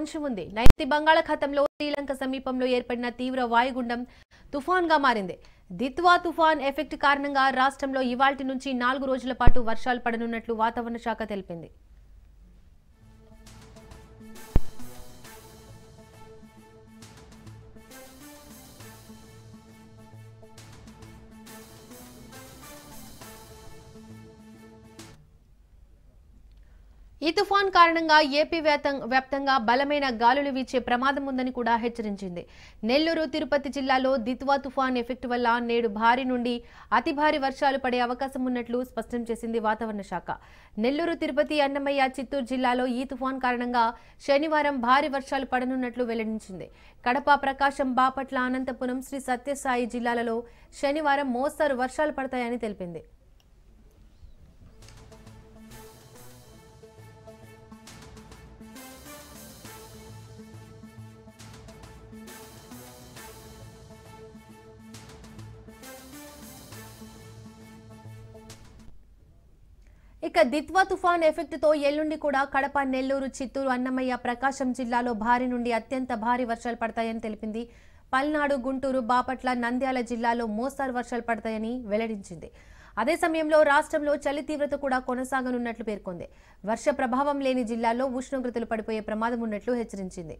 పొంచి ఉంది. నైరుతి బంగాళాఖాతంలో శ్రీలంక సమీపంలో ఏర్పడిన తీవ్ర వాయుగుండం తుఫాన్ గా మారింది. దిత్వా తుఫాన్ ఎఫెక్ట్ కారణంగా రాష్ట్రంలో ఇవాల్టి నుంచి 4 రోజుల పాటు వర్షాలు పడనున్నట్లు వాతావరణ శాఖ తెలిపింది. ఈ తుఫాన్ కారణంగా ఏపీ వ్యాప్తంగా బలమైన గాలులు వీచే ప్రమాదం ఉందని కూడా హెచ్చరించింది. నెల్లూరు, తిరుపతి జిల్లాలో దిత్వా తుఫాన్ ఎఫెక్ట్ వల్ల నేడు భారీ నుండి అతి భారీ వర్షాలు పడే అవకాశం ఉన్నట్లు స్పష్టం చేసింది వాతావరణ శాఖ. నెల్లూరు, తిరుపతి, అన్నమయ్య, చిత్తూరు జిల్లాలో ఈ తుఫాన్ కారణంగా శనివారం భారీ వర్షాలు పడనున్నట్లు వెల్లడించింది. కడప, ప్రకాశం, బాపట్ల, అనంతపురం, శ్రీ సత్యసాయి జిల్లాలలో శనివారం మోస్తరు వర్షాలు పడతాయని తెలిపింది. ఇక దిత్వా తుఫాన్ ఎఫెక్ట్ తో ఎల్లుండి కూడా కడప, నెల్లూరు, చిత్తూరు, అన్నమయ్య, ప్రకాశం జిల్లాలో భారీ నుండి అత్యంత భారీ వర్షాలు పడతాయని తెలిపింది. పల్నాడు, గుంటూరు, బాపట్ల, నంద్యాల జిల్లాలో మోస్తరు వర్షాలు పడతాయని వెల్లడించింది. అదే సమయంలో రాష్ట్రంలో చలి తీవ్రత కూడా కొనసాగనున్నట్లు పేర్కొంది. వర్ష ప్రభావం లేని జిల్లాల్లో ఉష్ణోగ్రతలు పడిపోయే ప్రమాదం ఉన్నట్లు హెచ్చరించింది.